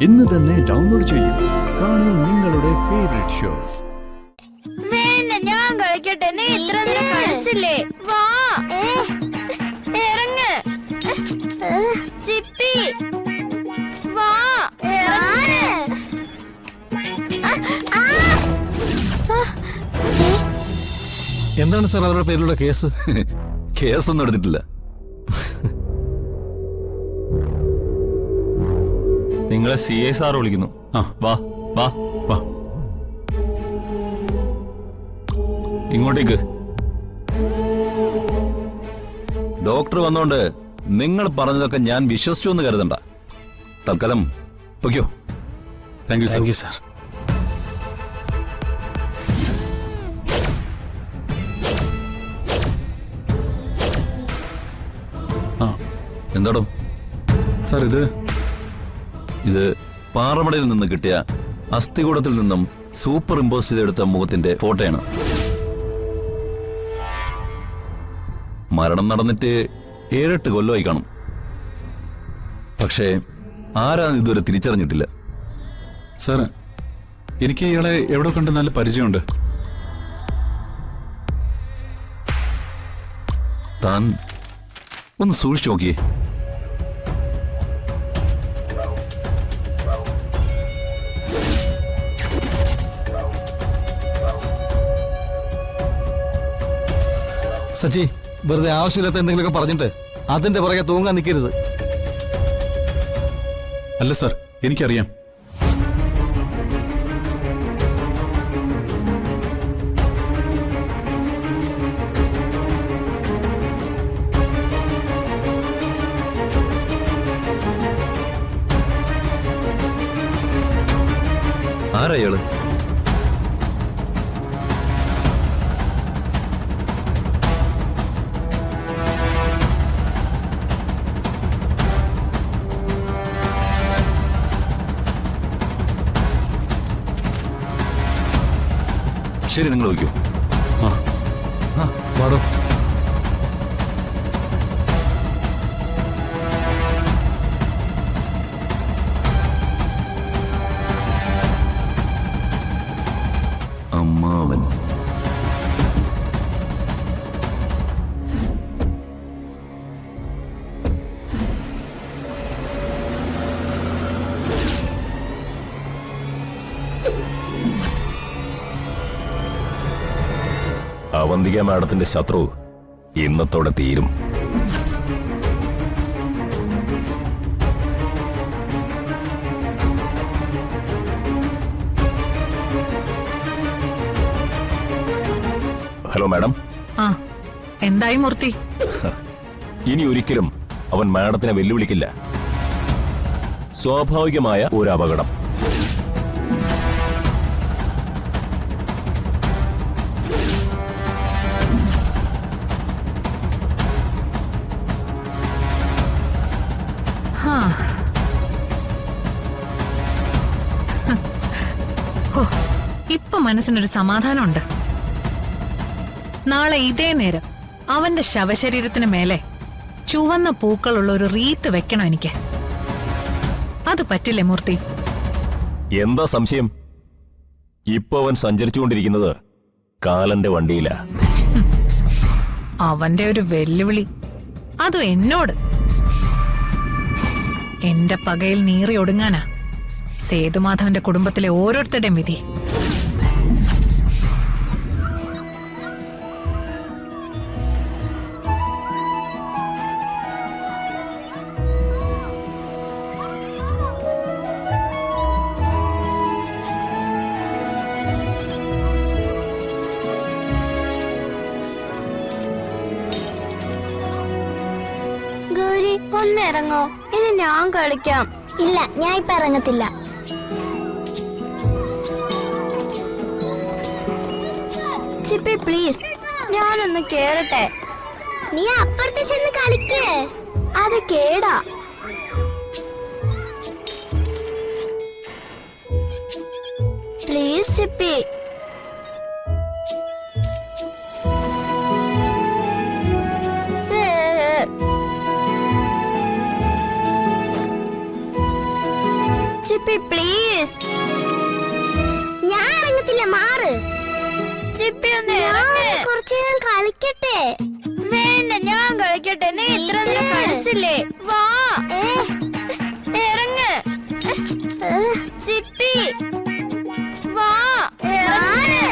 ഇന്ന് തന്നെ ഡൗൺലോഡ് ചെയ്യൂ. കാണൂ നിങ്ങളുടെ ഫേവറേറ്റ് ഷോസ്. വേണ്ട, ഞാൻ കളിക്കട്ടെ. നീ ഇത്ര കളിച്ചില്ലേ? വാ, ഇറങ്ങ്. ചിപ്പി, വാ, ഇറങ്ങ്. എന്താണ് സാർ അവരുടെ പേരിലുള്ള കേസ്? കേസൊന്നും എടുത്തിട്ടില്ല. നിങ്ങളെ CI സാർ വിളിക്കുന്നു. വാ വാ വാ, ഇങ്ങോട്ടേക്ക്. ഡോക്ടർ വന്നോണ്ട് നിങ്ങൾ പറഞ്ഞതൊക്കെ ഞാൻ വിശ്വസിച്ചു എന്ന് കരുതണ്ട. തൽക്കാലം പൊയ്ക്കോ. Thank you sir. എന്താടോ സാർ, ഇത് പാറമടയിൽ നിന്ന് കിട്ടിയ അസ്ഥികൂടത്തിൽ നിന്നും സൂപ്പർ ഇമ്പോസ് ചെയ്തെടുത്ത മുഖത്തിന്റെ ഫോട്ടോയാണ്. മരണം നടന്നിട്ട് 7-8 കൊല്ലമായി കാണും. പക്ഷേ ആരാന്ന് ഇതുവരെ തിരിച്ചറിഞ്ഞിട്ടില്ല. സാർ, എനിക്ക് ഇയാളെ എവിടെ കണ്ട് നല്ല പരിചയമുണ്ട്. താൻ ഒന്ന് സൂക്ഷിച്ചു നോക്കിയേ. സച്ചി, വെറുതെ ആവശ്യമില്ലാത്ത എന്തെങ്കിലുമൊക്കെ പറഞ്ഞിട്ട് അതിന്റെ പുറകെ തൂങ്ങാൻ നിൽക്കരുത്. അല്ല സാർ, എനിക്കറിയാം. ആരാ ഇയാള്? ശരി, നിങ്ങൾ വയ്ക്കൂ. പാടോ. അമ്മാവൻ. അവന്തിക മാഡത്തിന്റെ ശത്രു ഇന്നത്തോടെ തീരും. Hello madam. എന്തായി മൂർത്തി? ഇനി ഒരിക്കലും അവൻ മാഡത്തിനെ വെല്ലുവിളിക്കില്ല. സ്വാഭാവികമായ ഒരു അപകടം. ഇപ്പൊ മനസ്സിനൊരു സമാധാനമുണ്ട്. നാളെ ഇതേ നേരം അവന്റെ ശവശരീരത്തിന് മേലെ ചുവന്ന പൂക്കളുള്ള ഒരു റീത്ത് വെക്കണം എനിക്ക്. അത് പറ്റില്ലേ മൂർത്തി? എന്താ സംശയം? ഇപ്പൊ അവൻ സഞ്ചരിച്ചുകൊണ്ടിരിക്കുന്നത് കാലന്റെ വണ്ടിയിലാ. അവന്റെ ഒരു വെല്ലുവിളി, അതും എന്നോട്. എന്റെ പകയിൽ നീറി ഒടുങ്ങാനാ സേതുമാധവന്റെ കുടുംബത്തിലെ ഓരോരുത്തരുടെയും വിധി. ഗൗരി, ഒന്നിറങ്ങോ. ഇനി ഞാൻ കളിക്കാം. ഇല്ല, ഞാൻ ഇപ്പൊ ഇറങ്ങത്തില്ല. ചിപ്പി പ്ലീസ്, ഞാനൊന്ന് കേറട്ടെ. നീ അപ്പുറത്ത് ചെന്ന് കളിക്ക്. അത് കേടാ. Please Chippi. Chippi please. ഞാൻ ഇറങ്ങത്തില്ല, മാറ്. ചിപ്പി ഒന്ന് ഇറങ്ങ്. കുറച്ചു നേരം കളിക്കട്ടെ. വേണ്ട, ഞാൻ കളിക്കട്ടെ. നീ ഇത്ര നേരം കളിച്ചില്ലേ? വാ, ഇറങ്ങ്. ചിപ്പി വാ, ഇറങ്ങ്.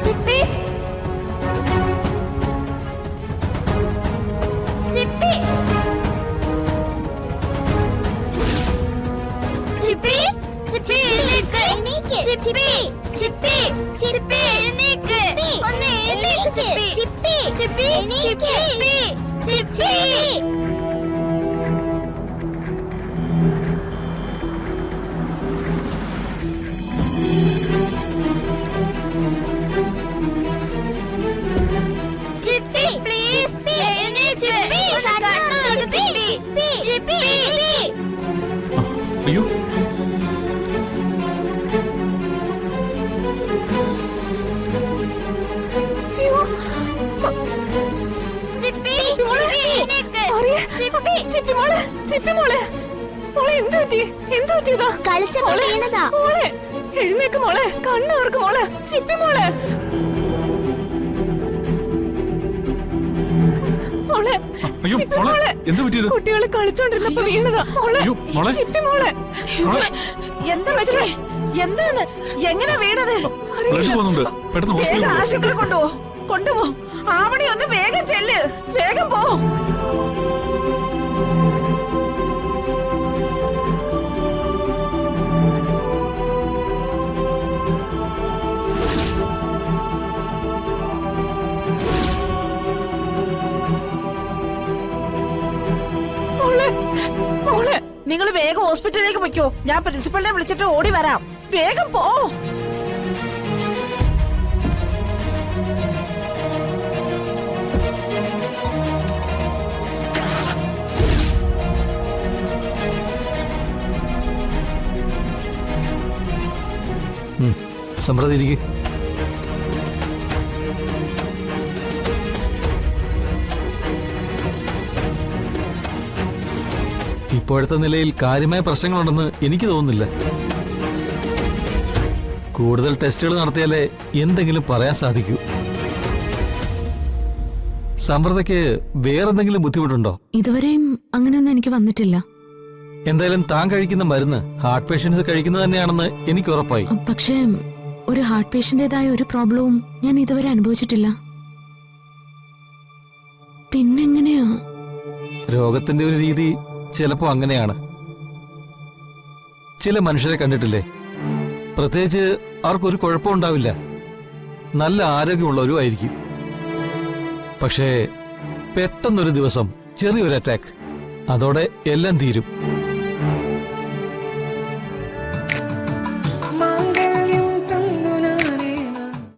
ചിപ്പി ചിപ്പി ചിപ്പി ചിപ്പി എഴുന്നേക്ക്. ചിപ്പി ചിപ്പി ചിപ്പി എഴുന്നേക്ക്. ഒന്ന് എഴുന്നേക്ക് ചിപ്പി. ചിപ്പി ചിപ്പി ചിപ്പി ചിപ്പി. ചിപ്പി പ്ലീസ് എഴുന്നേക്ക്. ചിപ്പി ചിപ്പി. അയ്യോ ചിപ്പി ചിപ്പി എഴുന്നേക്ക്. ചിപ്പി ചിപ്പി മോളെ, ചിപ്പി മോളെ, മോളെ എന്ത് പറ്റി? എന്ത് പറ്റിയതാ? കളിച്ചപ്പോ വീണതാ. മോളെ എഴുന്നേക്ക് മോളെ, കണ്ണോർക്ക് മോളെ, ചിപ്പി മോളെ. മോളെ, അയ്യോ ചിപ്പി മോളെ മോളെ. എന്ത് പറ്റിയത്? കുട്ടികളെ കളിച്ചോണ്ടിരുന്നപ്പോ വീണതാ മോളെ. അയ്യോ, മോളെ. ചിപ്പി മോളെ. മോളെ. എന്താ പറ്റി? എന്താന്ന്? എങ്ങനെ വീണത്? ബ്ലഡ് പോകുന്നുണ്ട്. പെട്ടെന്ന് ഹോസ്പിറ്റലിൽ കൊണ്ടുപോ. ആശുപത്രി കൊണ്ടുപോ. ആവണി ഒന്ന് വേഗം ചെല്ല്, വേഗം പോ. മോളെ, നിങ്ങൾ വേഗം ഹോസ്പിറ്റലിലേക്ക് പൊയ്ക്കോ. ഞാൻ പ്രിൻസിപ്പലിനെ വിളിച്ചിട്ട് ഓടി വരാം. വേഗം പോ. സമ്പ്രതിരിക്കെ. ഇപ്പോഴത്തെ നിലയിൽ കാര്യമായ പ്രശ്നങ്ങളുണ്ടെന്ന് എനിക്ക് തോന്നുന്നില്ല. കൂടുതൽ ടെസ്റ്റുകൾ നടത്തിയാലേ എന്തെങ്കിലും പറയാൻ സാധിക്കൂ. സമ്പ്രതയ്ക്ക് വേറെന്തെങ്കിലും ബുദ്ധിമുട്ടുണ്ടോ? ഇതുവരെയും അങ്ങനെയൊന്നും എനിക്ക് വന്നിട്ടില്ല. എന്തായാലും താൻ കഴിക്കുന്ന മരുന്ന് ഹാർട്ട് പേഷ്യൻസ് കഴിക്കുന്നത് തന്നെയാണെന്ന് എനിക്ക് ഉറപ്പായി. പക്ഷേ ഒരു ഹാർട്ട് പേഷ്യന്റേതായ ഒരു പ്രോബ്ലവും ഞാൻ ഇതുവരെ അനുഭവിച്ചിട്ടില്ല. പിന്നെങ്ങനെയാ? രോഗത്തിന്റെ ഒരു രീതി ചിലപ്പോ അങ്ങനെയാണ്. ചില മനുഷ്യരെ കണ്ടിട്ടില്ലേ, പ്രത്യേകിച്ച് അവർക്കൊരു കുഴപ്പമുണ്ടാവില്ല, നല്ല ആരോഗ്യമുള്ളവരും ആയിരിക്കും. പക്ഷേ പെട്ടെന്നൊരു ദിവസം ചെറിയൊരു അറ്റാക്ക്, അതോടെ എല്ലാം തീരും.